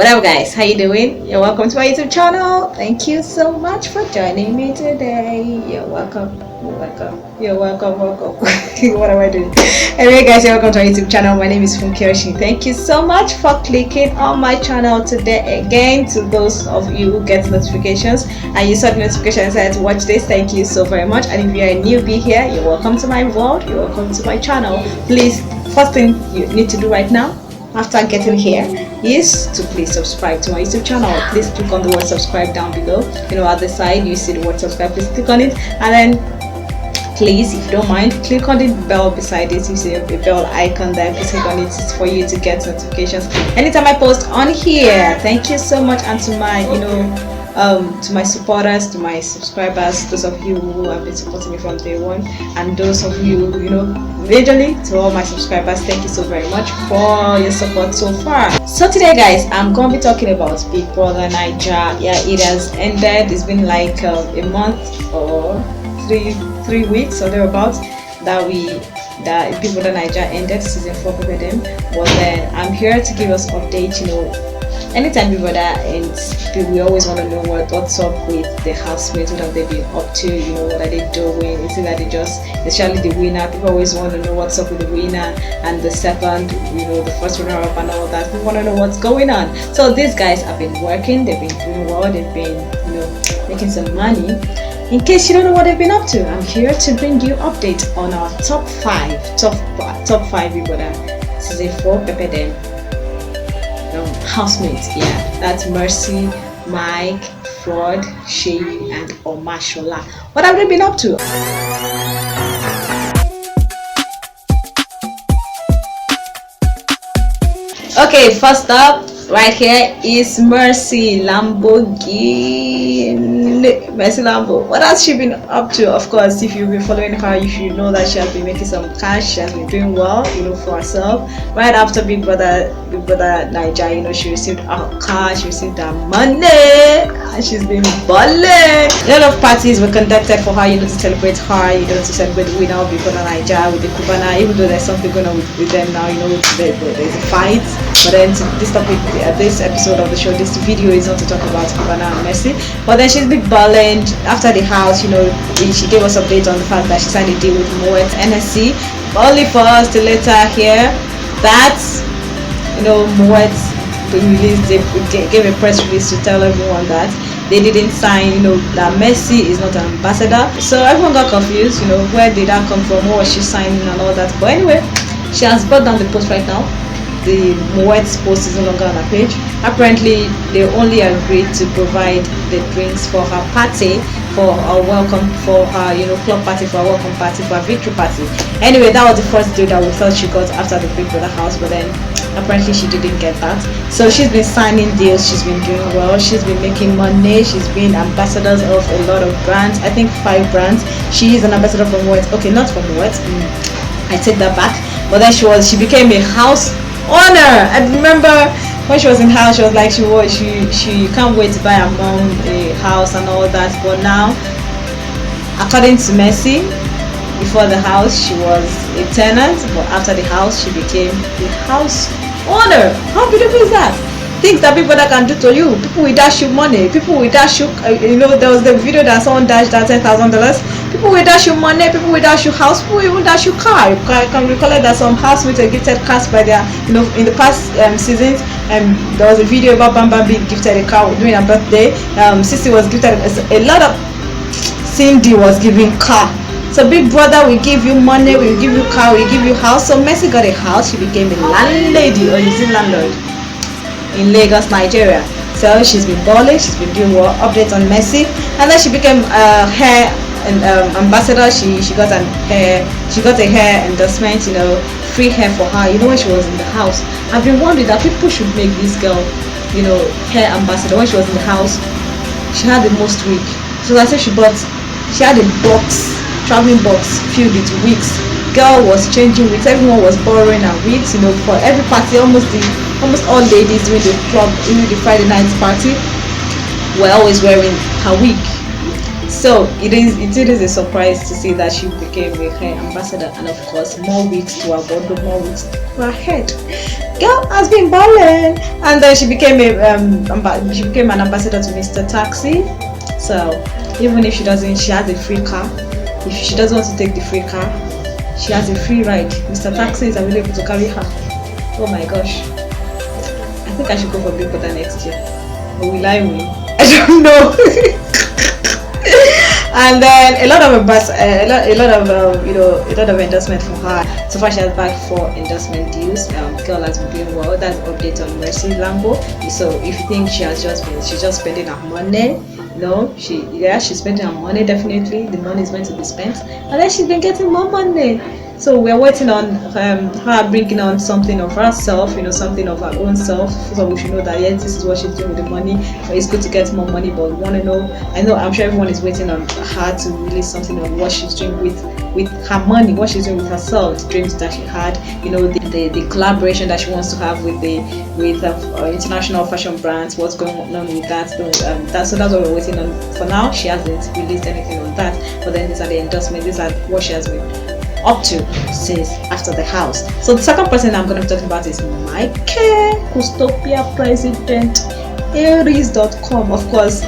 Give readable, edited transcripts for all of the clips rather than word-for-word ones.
What up guys, how you doing? You're welcome to my YouTube channel. Thank you so much for joining me today. You're welcome. Welcome. What am I doing? Anyway guys, you're welcome to my YouTube channel. My name is Funke Oshin. Thank you so much for clicking on my channel today. Again, to those of you who get notifications and you saw the notification and said watch this, thank you so very much. And if you're a newbie here, you're welcome to my world. You're welcome to my channel. Please, first thing you need to do right now after getting here is to please subscribe to my YouTube channel. Please click on the word subscribe down below. At the side you see the word subscribe. Please click on it, and then please, if you don't mind, click on the bell beside it. You see a bell icon there. Please click on it for you to get notifications anytime I post on here. Thank you so much. And to my to my supporters, to my subscribers, those of you who have been supporting me from day one, and those of you, majorly to all my subscribers, thank you so very much for your support so far. So today guys, I'm going to be talking about Big Brother Naija. Yeah, it has ended. It's been like a month or three weeks or thereabouts that Big Brother Naija ended season 4 for them. But then I'm here to give us updates. Anytime Big Brother ends, we always want to know what's up with the housemates. What have they been up to? What are they doing? Is it that especially the winner? People always want to know what's up with the winner and the second, the first runner-up and all that. We want to know what's going on. So these guys have been working. They've been doing well. They've been, making some money. In case you don't know what they've been up to, I'm here to bring you updates on our top five Big Brother season 4 Pepe them. Housemates, yeah, that's Mercy, Mike, Frodd, Seyi, and Omashola. What have they been up to? Okay, first up right here is Mercy Lambo. What has she been up to? Of course, if you've been following her, you should know that she has been making some cash. She has been doing well, for herself. Right after Big Brother Naija, she received her cash, she received her money, and she's been balling. A lot of parties were conducted for her, to celebrate her, to celebrate the winner of Big Brother Naija with the Cubana. Even though there's something going on with them now, there's a fight. But then this topic, this episode of the show, this video is not to talk about Cubana and Mercy. But then she's big balling. After the house, she gave us update on the fact that she signed a deal with Moet NSC. Only for us to later hear that Moet released, they gave a press release to tell everyone that they didn't sign, that Mercy is not an ambassador. So everyone got confused, where did that come from, what was she signing and all that. But anyway, she has brought down the post right now. The Moet's post is no longer on her page. Apparently, they only agreed to provide the drinks for her party, for her welcome, for her club party, for her welcome party, for her victory party. Anyway, that was the first deal that we thought she got after the Big Brother house, but then apparently she didn't get that. So she's been signing deals. She's been doing well. She's been making money. She's been ambassadors of a lot of brands. I think 5 brands. She is an ambassador for Moet. Okay, not for Moet. I take that back. But then she became a house owner. I remember when she was in house, she was like she can't wait to buy her mom a house and all that. But now, according to Mercy, before the house she was a tenant, but after the house she became a house owner. How beautiful is that? Things that people that can do to you. People will dash you money. People will dash you. There was the video that someone dashed that $10,000. People will dash you money. People will dash you house. People will even dash you car. I can recall that some housemates were gifted cars by their, in the past seasons. There was a video about Bam being gifted a car during her birthday. Sissy was gifted a lot of. Cindy was giving car. So Big Brother will give you money, will give you car, will give you house. So Mercy got a house. She became a landlady, or is it landlord, in Lagos, Nigeria. So she's been balling, she's been doing well. Updates on Mercy, and then she became hair ambassador. She got a hair endorsement, free hair for her. When she was in the house, I've been wondering that people should make this girl, hair ambassador. When she was in the house, she had the most wig. So I said she had a traveling box filled with wigs. Girl was changing wigs. Everyone was borrowing her wigs, for every party. Almost all ladies during the club, the Friday night party, were always wearing her wig. So it is a surprise to see that she became a hair ambassador, and of course more weeks to her wardrobe, more weeks to her head. Girl has been balling, and then she became an ambassador to Mr. Taxi. So even if she doesn't, she has a free car. If she doesn't want to take the free car, she has a free ride. Mr. Taxi is available to carry her. Oh my gosh, I think I should go for Big Brother next year. Or will I win? I don't know. And then a lot of endorsement for her. So far, she has bagged 4 endorsement deals. Girl has been doing well. That's update on Mercy Lambo. So if you think she's just spending her money, no, she's spending her money. Definitely, the money is meant to be spent, and then she's been getting more money. So we're waiting on her bringing on something of herself, something of her own self, so we should know that yes, this is what she's doing with the money. It's good to get more money, but we want to know. I'm sure everyone is waiting on her to release something on what she's doing with her money, what she's doing with herself, the dreams that she had, the collaboration that she wants to have with international fashion brands. What's going on with that? That's what we're waiting on for now. She hasn't released anything on that, but then these are the endorsements. These are what she has been up to since after the house. So the second person I'm going to be talking about is Mike, Custopia President, Aries.com. Of course,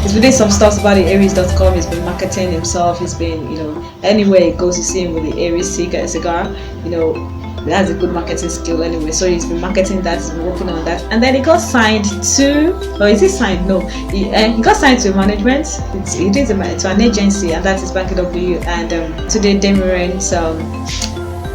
he's been doing some stuff about the Aries.com. He's been marketing himself. He's been, anywhere he goes, you see him with the Aries cigar. He has a good marketing skill anyway. So he's been marketing that. He's been working on that, and then he got signed to. Or is he signed? No, he got signed to management. To an agency, and that is Bank W. And today Demirens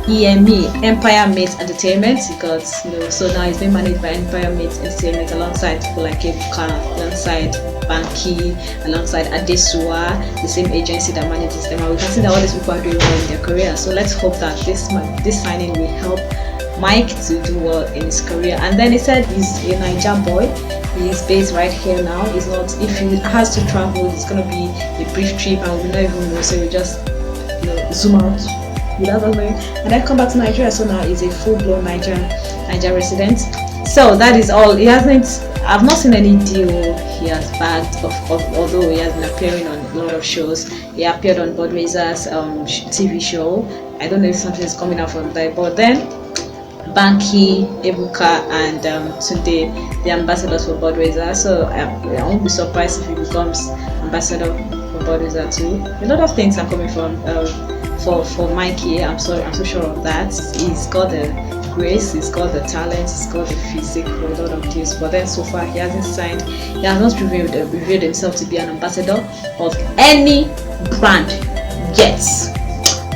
EME Empire Mate Entertainment. He got so now he's being managed by Empire Mate Entertainment alongside people like Ebuka, alongside Banky, alongside Adesua, the same agency that manages them. And we can see that all these people are doing well in their career. So let's hope that this signing will help Mike to do well in his career. And then he said he's a Naija boy. He's based right here now. He's not. If he has to travel, it's gonna be a brief trip, and we don't even know. So we just zoom out without us knowing, and then come back to Nigeria. So now he's a full-blown Niger resident. So that is all. He hasn't. I've not seen any deal he has bagged, although he has been appearing on a lot of shows. He appeared on Bbnaija's TV show. I don't know if something is coming out from that, but then Banky, Ebuka, and Tunde, the ambassadors for Bbnaija. So I won't be surprised if he becomes ambassador for Bbnaija too. A lot of things are coming from for Mikey. I'm so sure of that. He's got the grace, he's got the talent, he's got the physique for a lot of deals. But then so far he hasn't signed. He has not revealed himself to be an ambassador of any brand yet.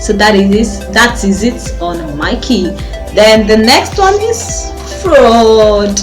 So that is it on Mikey. Then the next one is Frodd.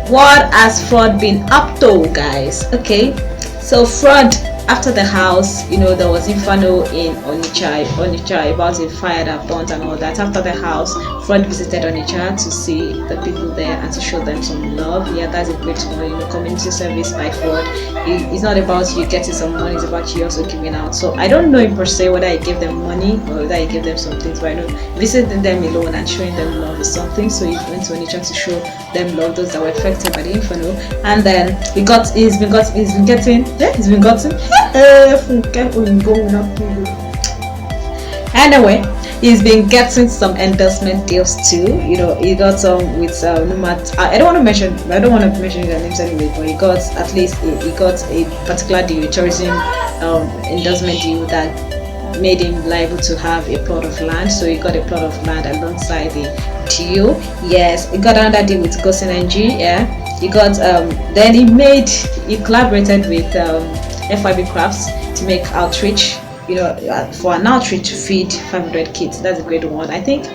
What has Frodd been up to, guys? Okay, so Frodd, after the house, there was inferno in Onitsha about a fire that burnt and all that. After the house, Frodd visited Onitsha to see the people there and to show them some love. Yeah, that's a great one. Community service by Frodd. It's not about you getting some money, it's about you also giving out. So I don't know in per se whether I gave them money or whether I gave them some things, but I know visiting them alone and showing them love is something. So he went to Onitsha to show them love, those that were affected by the inferno. And then he's been getting anyway, he's been getting some endorsement deals too. He got some with I don't want to mention their names anyway, but he got a particular deal, tourism endorsement deal that made him liable to have a plot of land. So he got a plot of land alongside the deal. Yes, he got another deal with Gosin NG. Yeah, he got then he collaborated with FIB Crafts to make outreach, for an outreach to feed 500 kids. That's a great one. I think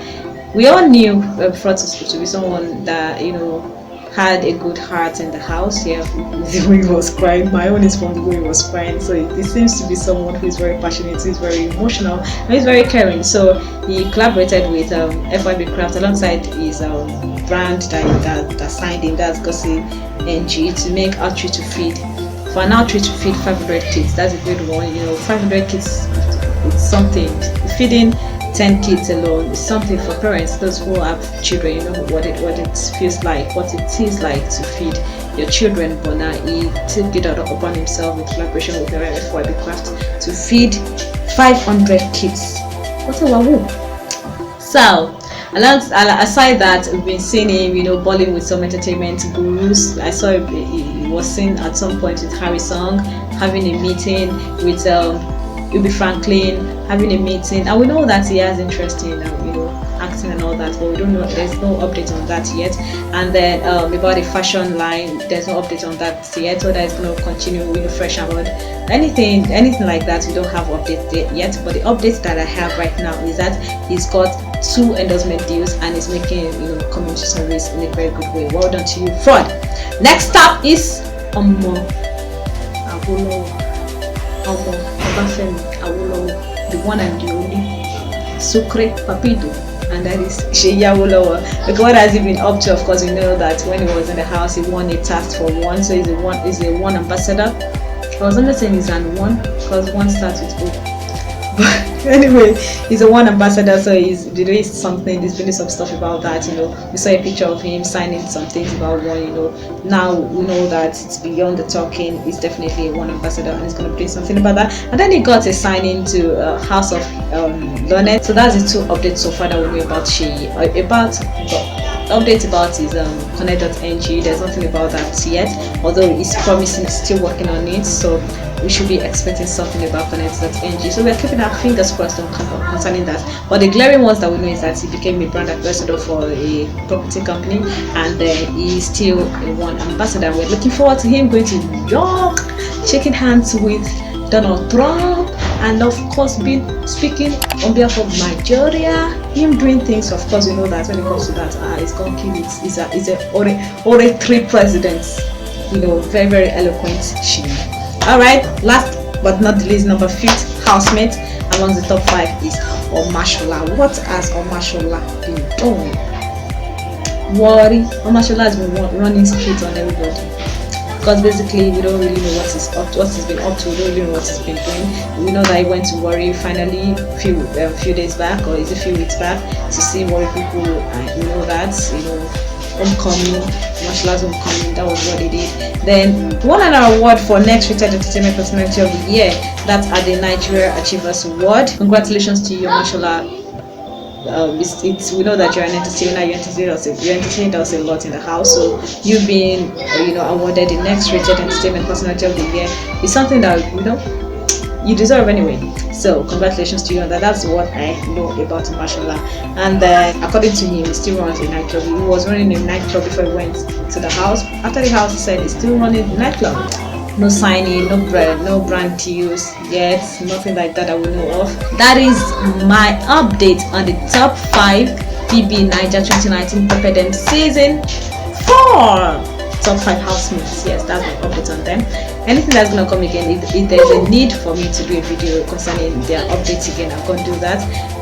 we all knew Frodd to be someone that had a good heart in the house. Yeah, the way he was crying. My own is from the way he was crying. So it seems to be someone who is very passionate, who is very emotional, and he's very caring. So he collaborated with FIB Craft alongside his brand that signed him. That's Gosi NG to make outreach to feed. For an outreach to feed 500 kids, that's a good one. 500 kids, it's something. Feeding 10 kids alone is something for parents, those who have children. You know what it feels like, what it is like to feed your children. But now he took it upon himself in collaboration with FYB Craft to feed 500 kids. What a wahoo! So aside that, we've been seeing him, you know, balling with some entertainment gurus. I saw he was seen at some point with Harry Song, having a meeting with Ubi Franklin, having a meeting, and we know that he has interest in you know, acting and all that, but we don't know, there's no update on that yet. And then about the fashion line, there's no update on that yet, so that is going to continue with Fresh Award, anything like that. We don't have update yet, but the update that I have right now is that he's got 2 endorsement deals and is making, you know, community service in a very good way. Well done to you, Frodd. Next up is Awolowo, the one and the only Sucre Papido, and that is Seyi Awolowo. Because what has he been up to? Of course, we know that when he was in the house, he won a task for one, so he's a one ambassador. I was only saying he's an one because one starts with O. But anyway, he's a one ambassador, so he's doing something. He's doing some stuff about that. You know, we saw a picture of him signing some things about one. You know, now we know that it's beyond the talking. He's definitely a one ambassador, and he's going to do something about that. And then he got a signing to House of Learned. So that's the 2 updates so far that we know about Seyi. About updates about his connect.ng, there's nothing about that yet, although he's promising, still working on it, so we should be expecting something about connect.ng. So we're keeping our fingers crossed concerning that. But the glaring ones that we know is that he became a brand ambassador for a property company, and he's still a one ambassador. We're looking forward to him going to New York, shaking hands with Donald Trump, and of course speaking on behalf of Nigeria, him doing things. Of course, we know that when it comes to that, it's gonna kill it. He's a oratory president, you know, very, very eloquent. Alright, last but not the least, number 5th housemate among the top 5 is Omashola. What has Omashola been doing? Worry, Omashola has been running straight on everybody, because basically we don't really know what he's been up to. We don't really know what he's been doing. We know that he went to Warri finally a few days back, or is it a few weeks back, to see Warri people, and you know that, you know, homecoming, Omashola's homecoming, that was what he did. Then won an award for next rated entertainment personality of the year. That's at the Nigeria Achievers Award. Congratulations to you, Omashola. We know that you're an entertainer. You entertained us a lot in the house, so you being you know, awarded the next rated entertainment personality of the year is something that, you know, you deserve anyway. So congratulations to you on that. That's what I know about Omashola. And according to him, he still runs a nightclub. He was running a nightclub before he went to the house. After the house, he said he's still running the nightclub. No signing, no brand deals yet, nothing like that we know of. That is my update on the top 5 Bbnaija 2019 Pepper Dem season 4. Top 5 housemates. Yes, that's my update on them. Anything that's gonna come again, if there's a need for me to do a video concerning their updates again, I'm gonna do that.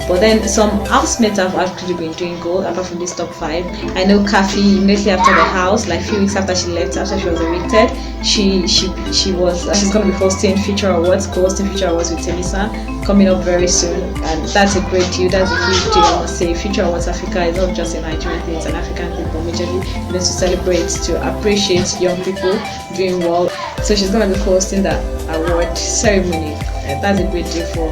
But then some housemates have actually been doing good apart from this top 5. I know Kafi, immediately after the house, like a few weeks after she left, after she was evicted, she's gonna be hosting Future Awards, co-hosting Future Awards with Temisa, coming up very soon, and that's a great deal. That's a huge deal. I must say, Future Awards Africa is not just a Nigerian thing; it's an African thing, but majorly to celebrate, to appreciate young people doing well. So she's gonna be hosting that award ceremony. That's a great deal for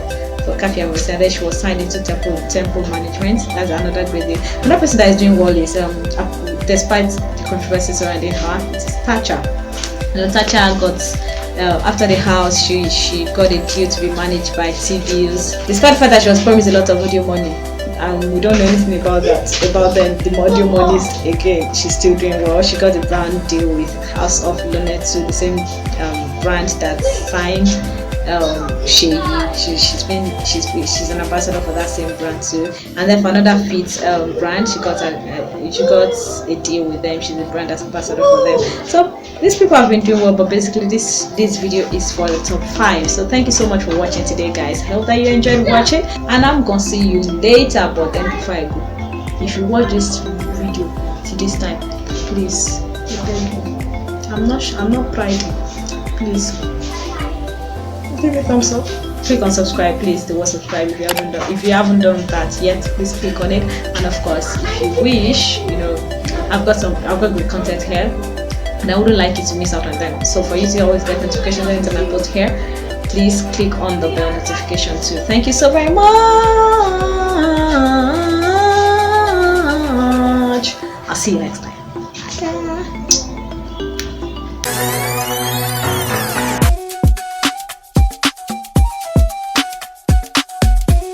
Kafi. I was saying that she was signed into Temple Management. That's another great deal. Another person that is doing well is despite the controversy surrounding her, it is Tacha. You know, Tacha got after the house, she got a deal to be managed by TVs. Despite the fact that she was promised a lot of audio money, and we don't know anything about that, about them, the audio monies. Again, she's still doing well. She got a brand deal with House of Learned, to the same brand that signed Seyi. She's an ambassador for that same brand too. And then for another fit brand, she got a deal with them. She's a brand ambassador for them. So these people have been doing well, but basically this video is for the top 5. So thank you so much for watching today, guys. I hope that you enjoyed watching, and I'm gonna see you later. But then before I go, if you watch this video to this time, please, I'm not prideful, please give me a thumbs up. click on subscribe, please. The word subscribe, if you haven't done that yet, please click on it. And of course, if you wish, I've got good content here, and I wouldn't like you to miss out on them. So for you to always get notifications anytime I post here, please click on the bell notification too. Thank you so very much. I'll see you next time.